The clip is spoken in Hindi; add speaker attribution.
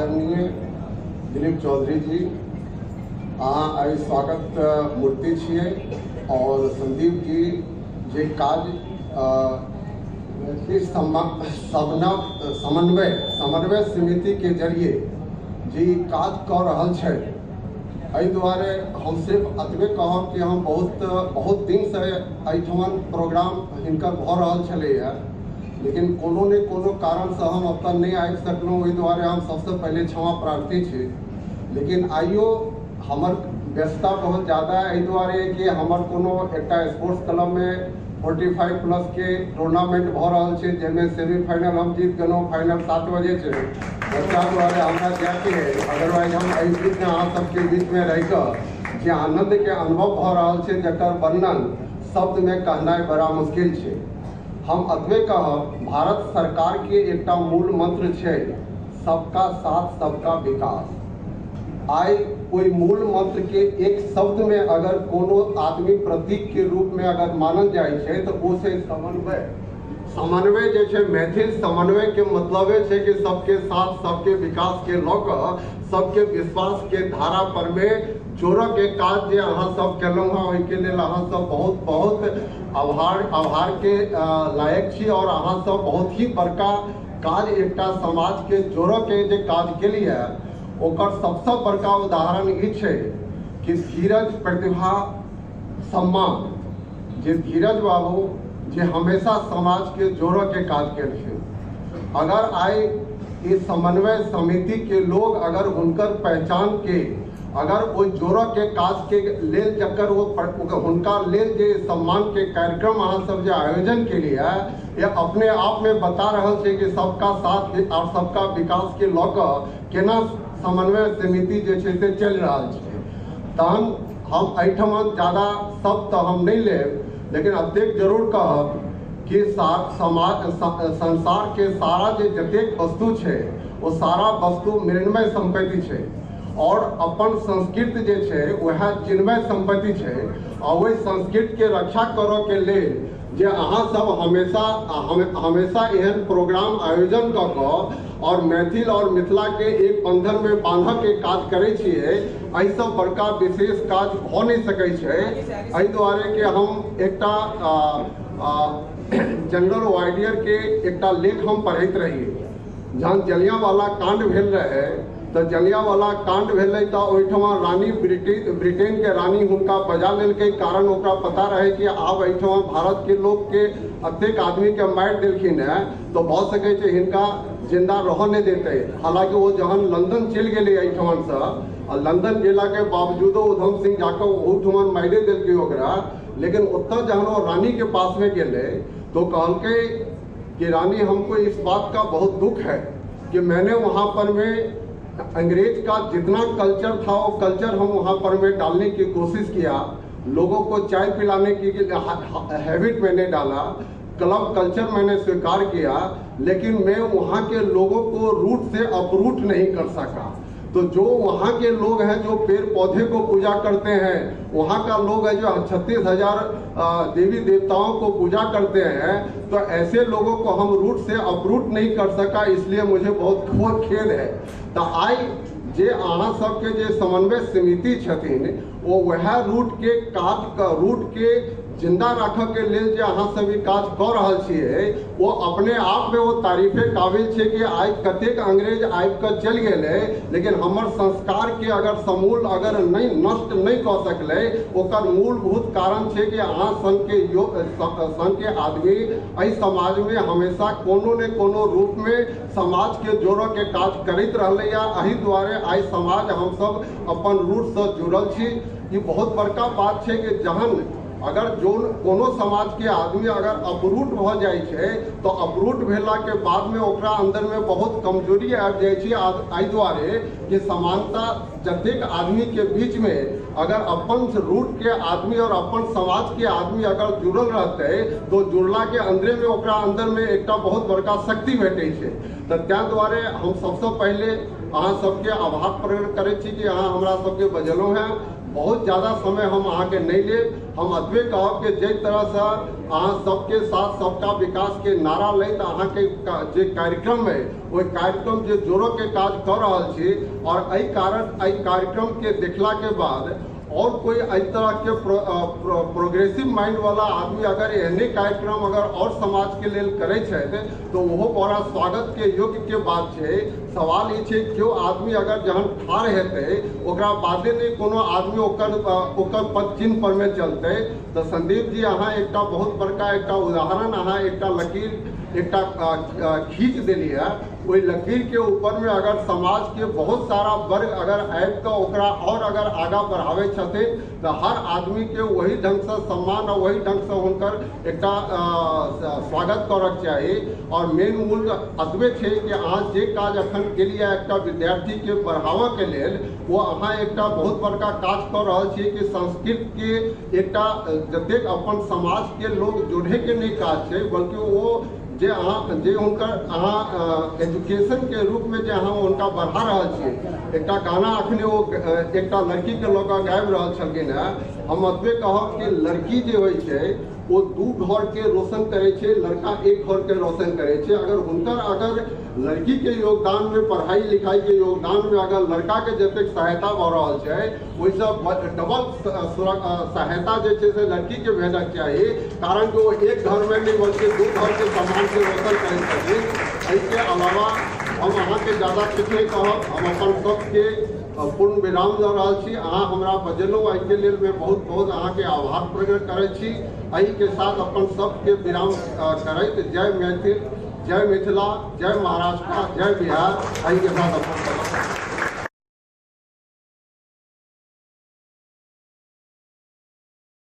Speaker 1: आदरणीय दिलीप चौधरी जी अहाँ आई स्वागत मूर्ति छियै और संदीप जी जे काज समन्वय समिति के जरिए जी काज कर रहल छै। एहि दुआरे हम सिर्फ अतबे कहब कि हम बहुत दिन से एहिठमन प्रोग्राम हिनकर भऽ रहल छलैया, लेकिन कोनो ने कोनो कारण से हम अब तक नहीं आबि सकलहुँ। ओहि दुआरे हम सबसे पहले क्षमा प्रार्थी छी। लेकिन आइयो हमर व्यस्तता बहुत ज़्यादा है, एहि दुआरे कि हमर कोनो एकटा स्पोर्ट्स क्लब में 45+ के टूर्नामेंट भऽ रहल छै, जाहिमे सेमीफाइनल हम जीत गेलहुँ, फाइनल 7 बजे छै। बच्चा दुआरे हमरा जाके है, अदरवाइज हम एहि बीच में अहाँ सबके बीच में रहि कऽ जे आनंद के अनुभव भऽ रहल छै जकर वर्णन शब्द में कहनाइ बड़ा मुश्किल छै। हम अतबे कहब, भारत सरकार के एकटा मूल मंत्र छै सबका साथ सबका विकास। आई कोई मूल मंत्र के एक शब्द में अगर कोनो आदमी प्रतीक के रूप में अगर मानल जाए छै तो वो से समन्वय जे छै, मैथिल समन्वय के मतलब छै कि सबके साथ सबके विकास के लऽ कऽ सबके विश्वास के धारा पर में जोड़ऽ के काज जे अहाँ सब केलहुँ हँ, ओहिके लेल अहाँ सब बहुत बहुत आभार के लायक छी। और अहाँ सब बहुत ही बड़का काज एकटा समाज के जोड़ऽ के जे काज केलिए ओकर सबसे बड़का उदाहरण ई छै कि धीरज प्रतिभा सम्मान जे धीरज बाबू जे हमेशा समाज के जोड़ऽ के काज केलखिन। अगर आई इस समन्वय समिति के लोग अगर हुनकर पहचान के अगर वो जोड़ऽ के काज के लेल जकर वो हुनका लेल जे सम्मान के कार्यक्रम अहाँ सब जे आयोजन के लिए ये अपने आप में बता रहल छै कि सबका साथ और सबका विकास के लऽ कऽ केना समन्वय समिति जे छै से चलि रहल छै। तहन हम एहिठमा ज़्यादा शब्द तो हम नहीं लेब, लेकिन अतेक जरूर कहब कि संसार के सारा जे जतेक वस्तु छै वो सारा वस्तु मृण्मय संपत्ति छै और अपन संस्कृति जे छै वह चिन्मय संपत्ति छै। और वही संस्कृति के रक्षा करऽ के लेल जे अहाँ सब हमेशा एहन प्रोग्राम आयोजन कऽ कऽ और मैथिल और मिथिला के एक बंधन में बांधऽ के काज करै छियै, एहिसँ बड़का विशेष काज भऽ नहीं सकै छै। एहि दुआरे कि हम एकटा जनरल वाइडियर के एकटा लेख हम पढ़ैत रहिए, जहन जलियांवाला कांड भेल रहे तो जलियांवाला कांड भेलै तो ओहिठमा रानी ब्रिटेन के रानी हुनका बजा लेलकै, कारण ओकरा पता रहे कि आब एहिठमा भारत के लोग के अतेक आदमी के मारि देलखिन है तो भऽ सकै छै हिनका जिंदा रह नहीं देते। हालांकि वो जहन लंदन चलि गेलै एहिठमन से, लंदन गेला के बावजूदो उधम सिंह जाकर ओहिठमन मारे देलकै ओकरा, लेकिन ओतऽ जहन वो रानी के पास में गेले तो कहलकै कि रानी हमको इस बात का बहुत दुख है कि मैंने वहाँ पर में अंग्रेज का जितना कल्चर था वो कल्चर हम वहाँ पर में डालने की कोशिश किया, लोगों को चाय पिलाने की हैबिट मैंने डाला, क्लब कल्चर मैंने स्वीकार किया, लेकिन मैं वहाँ के लोगों को रूट से अपरूट नहीं कर सका। तो जो वहाँ के लोग हैं जो पेड़ पौधे को पूजा करते हैं, वहाँ का लोग है जो 36,000 देवी देवताओं को पूजा करते हैं, तो ऐसे लोगों को हम रूट से अपरूट नहीं कर सका, इसलिए मुझे बहुत खेद है। तो आई जे अहाँ सबके जे समन्वय समिति छथिन वो वह रूट के काज का रूट के जिंदा रखऽ के लेल जे अहाँ सब ई काज कऽ रहल छियै, वो अपने आप में वो तारीफे काबिल छै कि आई कतेक अंग्रेज आबि कऽ चलि गेलै, लेकिन हमर संस्कार के अगर समूल अगर नहीं नष्ट नहीं कऽ सकलै, ओकर मूलभूत कारण छै कि अहाँ सन के आदमी एहि समाज में हमेशा कोनो ने कोनो रूप में समाज के जोड़ऽ के काज करैत रहलैया। एहि दुआरे आई समाज हम सब अपन रूट से जुड़ल छी। ई बहुत बड़का बात छै कि जहन अगर जो कोनो समाज के आदमी अगर अपरूट भ जाए छै तो अपरूट भेला के बाद में ओकरा अंदर में बहुत कमजोरी आबि जाए छै। एहि दुआरे कि समानता जतेक आदमी के बीच में अगर अपन रूट के आदमी और अपन समाज के आदमी अगर जुड़ल रहते तो जुड़ला के अंदर में ओकरा अंदर में एकटा बहुत बड़का शक्ति भेटै छै। तो त्या दुआरे हम सबसे पहले अहाँ सबके आभार प्रकट करे छी कि अहाँ हमरा सबके बजलो हैं। बहुत ज़्यादा समय हम अहाँ के नहीं ले, हम अतबे कहब कि जे तरह से अहाँ सबके साथ सबका विकास के नारा लैत अहाँ के जे कार्यक्रम है वो कार्यक्रम जे जोड़ो के काज कर रहल छी, और एहि कारण एहि कार्यक्रम के देखला के बाद और कोई इस तरह के प्रोग्रेसिव माइंड वाला आदमी अगर एहने कार्यक्रम अगर और समाज के लेल करे तो वो बड़ा स्वागत के योग्य के बात है। सवाल ये है क्यों आदमी अगर जहन ठाढ़ हेतै ओकरा बादे नहीं कोनो आदमी ओकर पद चिन्ह पर में चलते, तो संदीप जी अहाँ एक बहुत बड़का एक उदाहरण अहाँ एक लकीर एक खींच दिली है। वही लकीर के ऊपर में अगर समाज के बहुत सारा वर्ग अगर आबि कऽ ओकरा और अगर आगा बढ़ावे छथिन तो हर आदमी के वही ढंग से सम्मान और वही ढंग से हुनकर एक स्वागत करक चाहिए। और मेन मूल अतबे है कि अहाँ जे काज अखन केलिए एक विद्यार्थी के बढ़ावा के लेल वो अहाँ एक बहुत बड़का काज कर रहा छे कि संस्कृत के एक जतेक अपन समाज के लोग जोड़े के नहीं काज है, बल्कि वो जे अहाँ जे हुनकर अहाँ एजुकेशन के रूप में जे अहाँ उनका बढ़ा रहा छे। एक गाना अखने वो एक लड़की के लोग गाबि रहल छलखिन है। हम अतबे कहब कि लड़की जे होइ छे वो दू घर के रोशन करे छे, लड़का एक घर के रोशन करे छे। अगर हुनकर अगर लड़की के योगदान में पढ़ाई लिखाई के योगदान में अगर लड़का के जतेक सहायता भ रहल छे वैसे डबल सहायता जे छे से लड़की के भेजक चाहिए, कारण कि वो एक घर में नहीं बल्कि दू घर के सम्मान से रोशन करे छथिन। इसके अलावा हम अहाँ के ज़्यादा किछु नहीं कहब, हम अपन सबके पूर्ण विराम दऽ रहल छी। अहाँ हमरा बजेलहुँ एहिके लेल मैं बहुत बहुत अहाँ के आभार प्रकट करै छी। एहि के साथ अपन सबके विराम करैत जय मैथिल, जय मिथिला, जय महाराष्ट्र, जय बिहार। एहि के साथ अपन